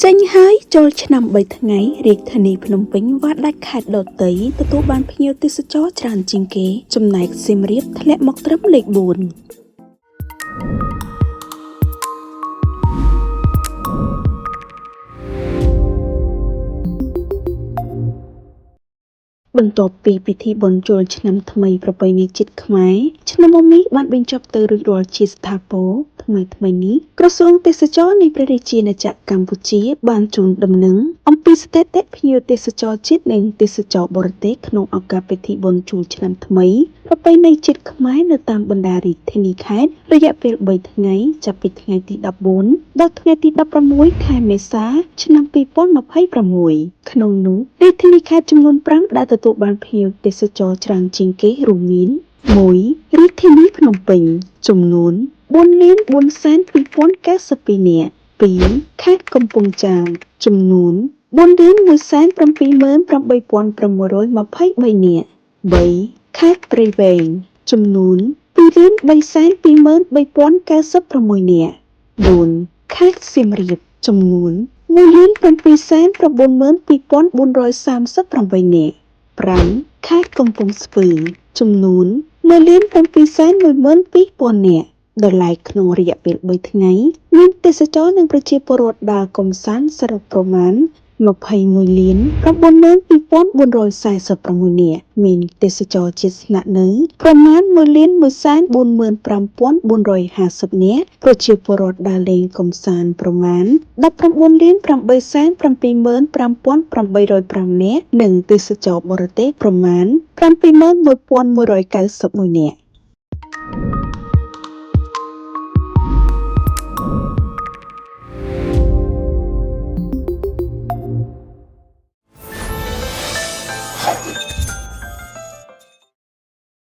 ចេញហើយចូលឆ្នាំ3ថ្ងៃរាជធានីភ្នំពេញវត្តដាច់ខេត្តដទៃទទួលបានភ្ញៀវទេសចរច្រើនជាងគេចំណែកសៀមរាបធ្លាក់មកត្រឹមលេខ4បន្ទាប់ពីពិធីបុណ្យចូលឆ្នាំថ្មីប្រពៃណីជាតិខ្មែរឆ្នាំមុននេះបានបញ្ចប់ទៅរួចរាល់ជាស្ថាពរថ្មីនេះក្រសួងទេសចរនៃព្រះរាជាណាចក្រកម្ពុជាបានជូនដំណឹងអំពីស្ថិតិភ្ញៀវទេសចរជាតិនិងទេសចរបរទេសក្នុងឱកាសពិធីបុណ្យចូលឆ្នាំថ្មីប្រពៃណីជាតិខ្មែរនៅតាមបណ្ដារាជធានីខេត្តរយៈពេល3ថ្ងៃចាប់ពីថ្ងៃទី14ដល់ថ្ងៃទី16ខែមេសាឆ្នាំ2026ក្នុងនោះរាជធានីខេត្តចំនួន5ដែលទទួលបានភ្ញៀវទេសចរច្រើនជាងគេរួមមាន 1. រាជធានីភ្នំពេញចំនួន 4,4,292 នាក់ 2. ខេត្តកំពង់ចាមចំនួន 4,178,623 នាក់ 3. ខេត្តព្រៃវែងចំនួន 2,323,096 នាក់ 4. ខេត្តសៀមរាបចំនួន 1,792,438 នាក់ 5. ខេត្តកំពង់ស្ពឺចំនួន 1,712,000 នាក់ ដោយឡែកក្នុងរយៈពេល3ថ្ងៃមានទេសចរនិងប្រជាពលរដ្ឋដើរកម្សាន្តសរុបប្រមាណ 21,92,446 នាក់មានទេសចរជាតិស្នាក់នៅប្រមាណ 1,145,450 នាក់ប្រជាពលរដ្ឋដើរលេងកម្សាន្តប្រមាណ 19,875,805 នាក់និងទេសចរបរទេសប្រមាណ 71,191 នាក់